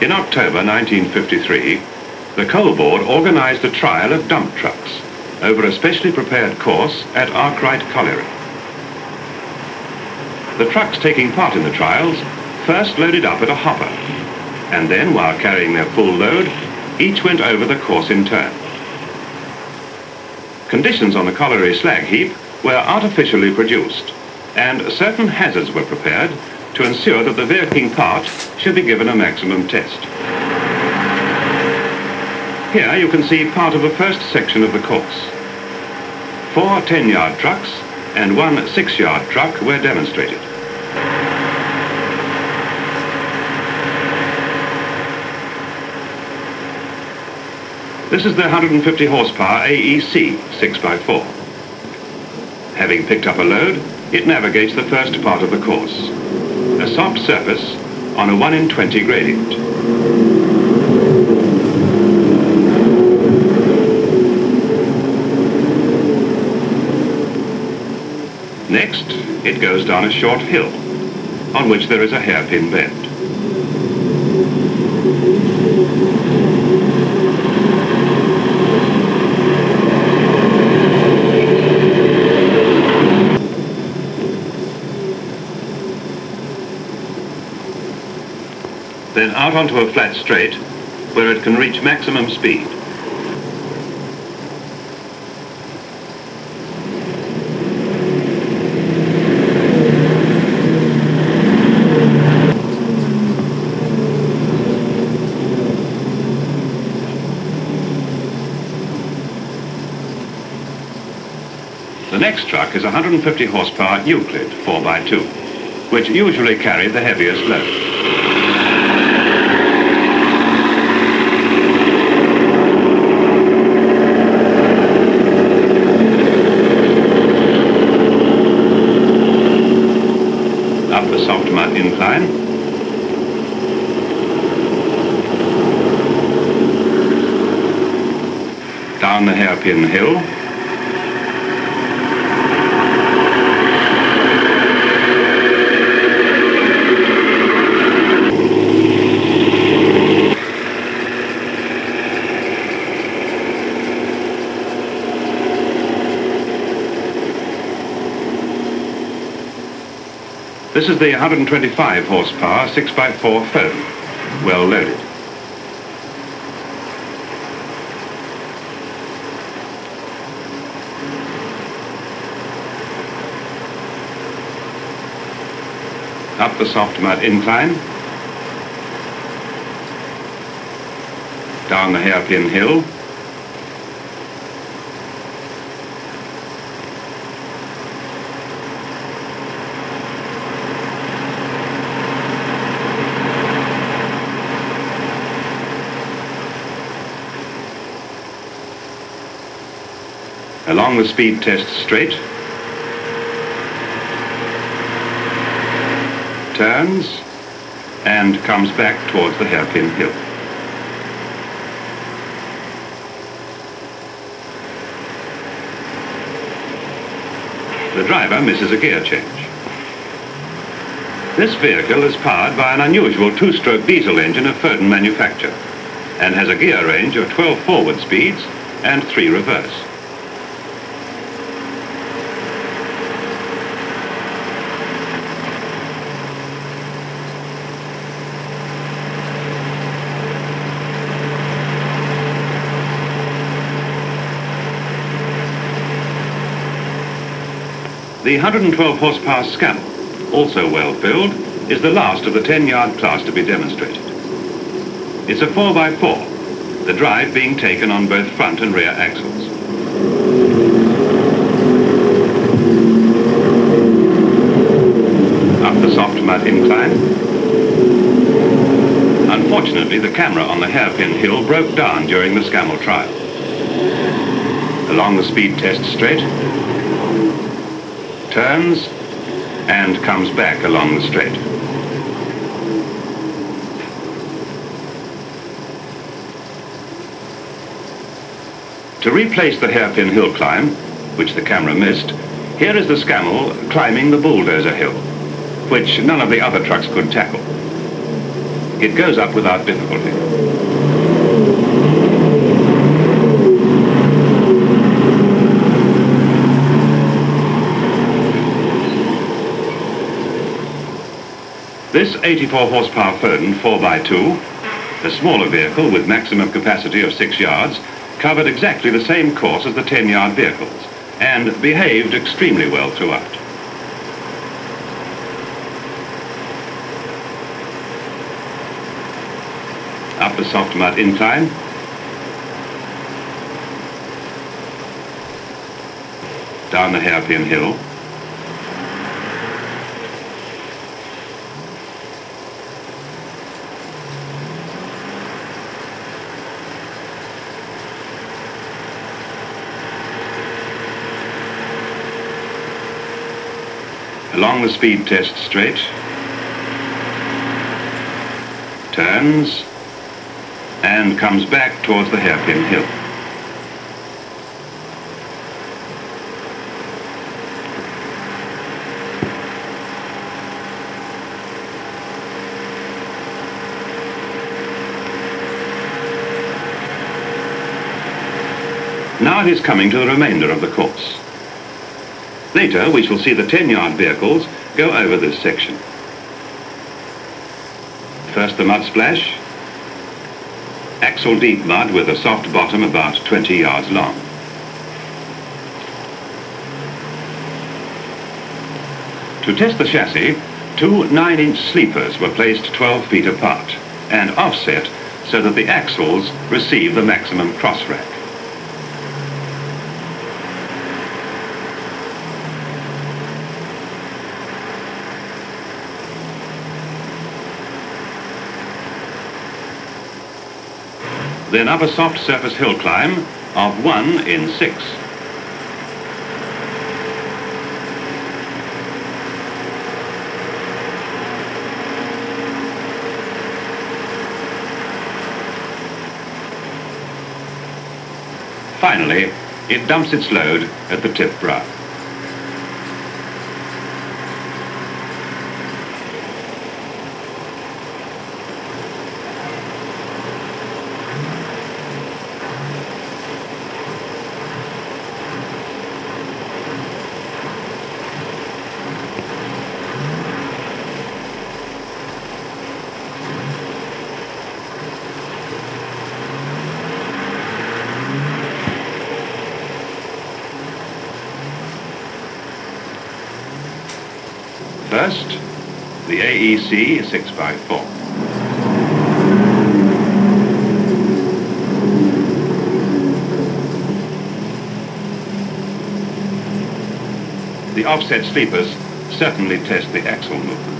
In October 1953, the Coal Board organised a trial of dump trucks over a specially prepared course at Arkwright Colliery. The trucks taking part in the trials first loaded up at a hopper, and then, while carrying their full load, each went over the course in turn. Conditions on the colliery slag heap were artificially produced, and certain hazards were prepared to ensure that the working part should be given a maximum test. Here you can see part of the first section of the course. 4 10-yard trucks and 1 6-yard truck were demonstrated. This is the 150 horsepower AEC 6x4. Having picked up a load, it navigates the first part of the course, a soft surface on a 1 in 20 gradient. Next, it goes down a short hill, on which there is a hairpin bend. Then out onto a flat straight, where it can reach maximum speed. The next truck is a 150 horsepower Euclid 4x2, which usually carried the heaviest load. Up the soft mud incline, down the hairpin hill, This is the 125 horsepower 6x4 Foden, well loaded. Up the soft mud incline, down the hairpin hill, along the speed test straight, turns, and comes back towards the hairpin hill. The driver misses a gear change. This vehicle is powered by an unusual 2-stroke diesel engine of Foden manufacture and has a gear range of 12 forward speeds and 3 reverse. The 112 horsepower Scammell, also well filled, is the last of the 10-yard class to be demonstrated. It's a 4x4, the drive being taken on both front and rear axles. Up the soft mud incline. Unfortunately, the camera on the hairpin hill broke down during the Scammell trial. Along the speed test straight, turns, and comes back along the straight. To replace the hairpin hill climb, which the camera missed, here is the Scammell climbing the bulldozer hill, which none of the other trucks could tackle. It goes up without difficulty. This 84 horsepower Foden 4x2, a smaller vehicle with maximum capacity of 6 yards, covered exactly the same course as the 10-yard vehicles and behaved extremely well throughout. Up the soft mud incline, down the hairpin hill, along the speed test straight, turns, and comes back towards the hairpin hill. Now it is coming to the remainder of the course. Later we shall see the 10-yard vehicles go over this section. First the mud splash, axle deep mud with a soft bottom about 20 yards long. To test the chassis, two 9-inch sleepers were placed 12 feet apart and offset so that the axles receive the maximum cross rack. Then up a soft surface hill climb of 1 in 6. Finally, it dumps its load at the tip brow. First, the AEC 6x4. The offset sleepers certainly test the axle movement.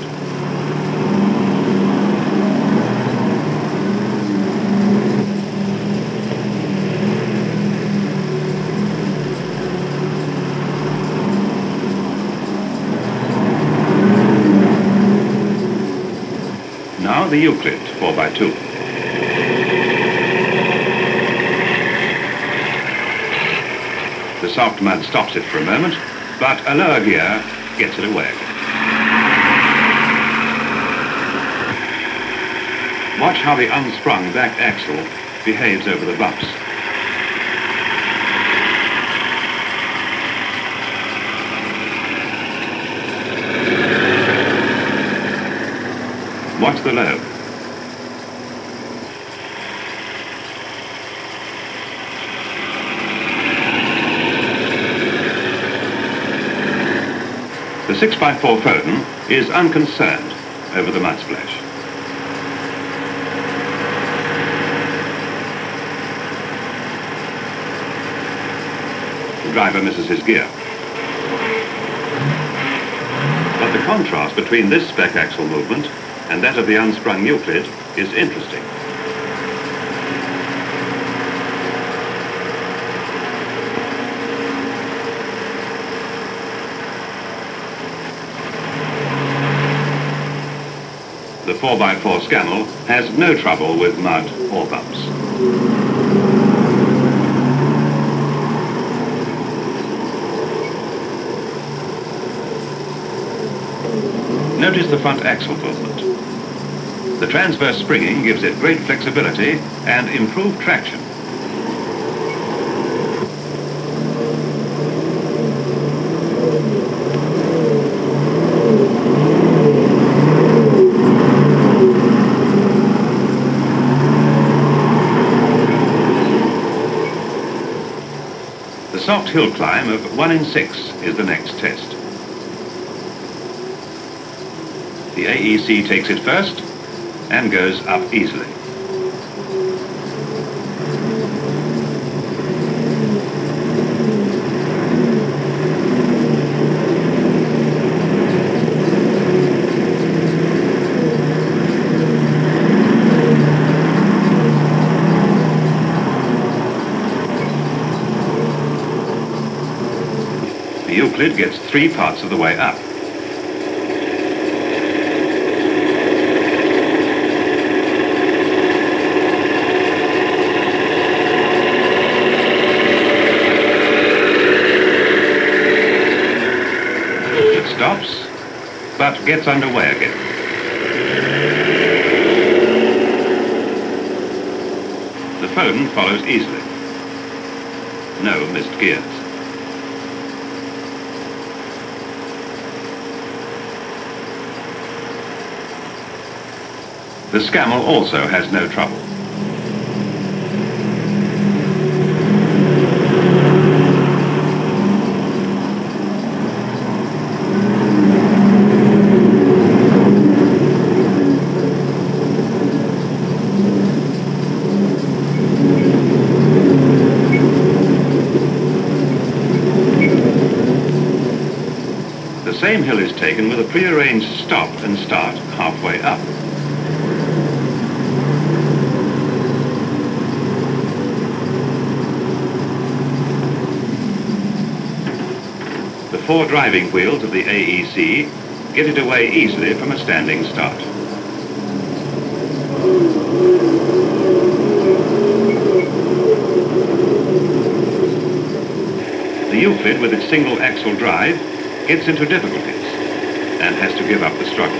Now the Euclid 4x2. The soft mud stops it for a moment, but a lower gear gets it away. Watch how the unsprung back axle behaves over the bumps. Watch the low. The 6x4 Foden is unconcerned over the mud splash. The driver misses his gear. But the contrast between this spec axle movement and that of the unsprung Euclid is interesting. The 4x4 Scammell has no trouble with mud or bumps. Notice the front axle movement. The transverse springing gives it great flexibility and improved traction. The soft hill climb of 1 in 6 is the next test. The AEC takes it first and goes up easily. The Euclid gets 3 parts of the way up. Stops, but gets underway again. The Foden follows easily. No missed gears. The Scammell also has no trouble. The same hill is taken with a prearranged stop and start halfway up. The 4 driving wheels of the AEC get it away easily from a standing start. The Euclid, with its single axle drive, gets into difficulties and has to give up the struggle.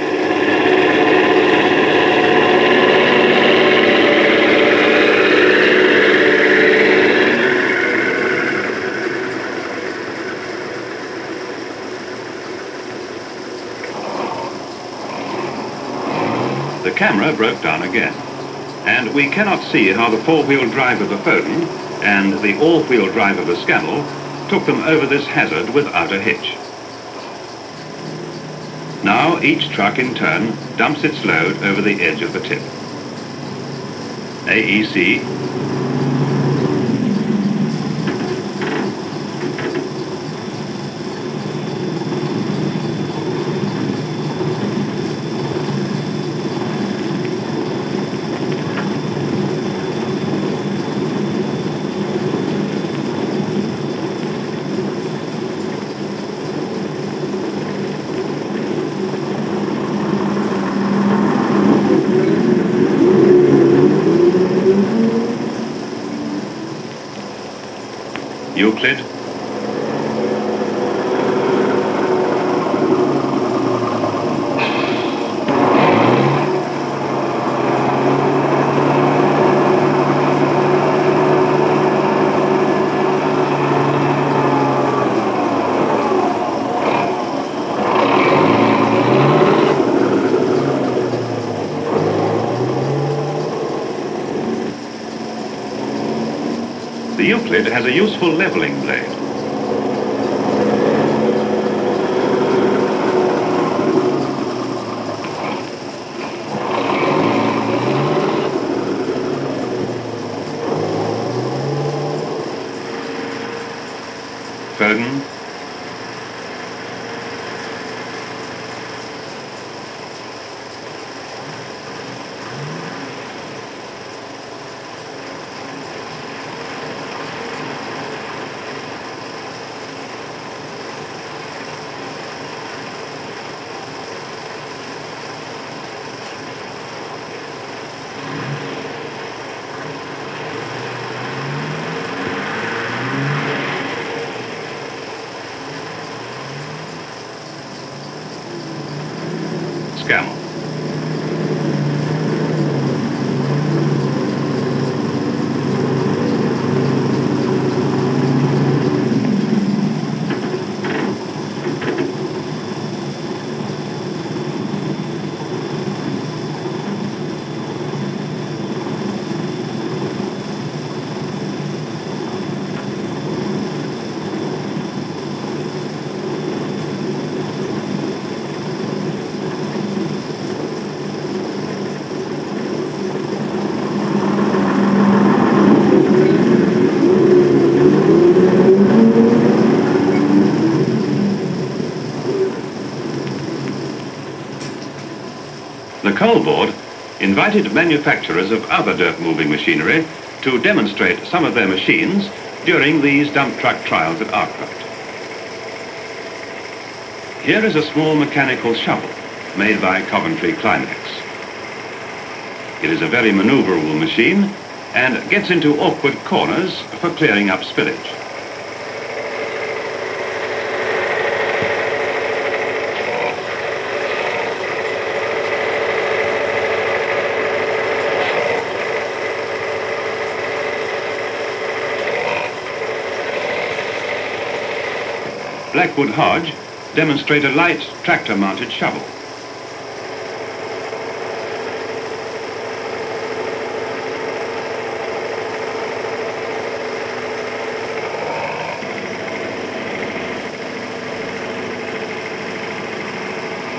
The camera broke down again, and we cannot see how the 4-wheel drive of the Foden and the all-wheel drive of the Scammell took them over this hazard without a hitch. Now each truck in turn dumps its load over the edge of the tip. AEC, Euclid, the Euclid has a useful levelling blade. Foden, Coal Board invited manufacturers of other dirt-moving machinery to demonstrate some of their machines during these dump truck trials at Arkwright. Here is a small mechanical shovel made by Coventry Climax. It is a very maneuverable machine and gets into awkward corners for clearing up spillage. Blackwood Hodge demonstrate a light tractor-mounted shovel.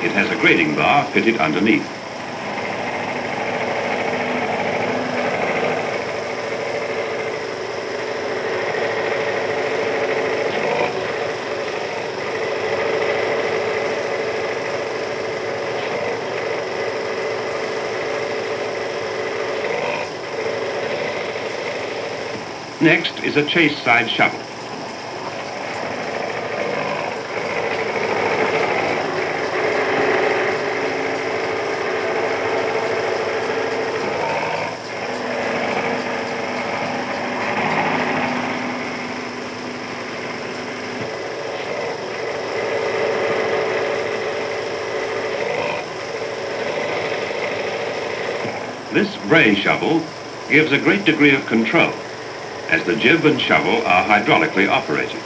It has a grading bar fitted underneath. Next is a chase side shovel. This ray shovel gives a great degree of control, as the jib and shovel are hydraulically operated.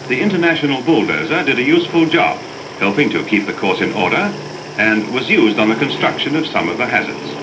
The International bulldozer did a useful job, helping to keep the course in order, and was used on the construction of some of the hazards.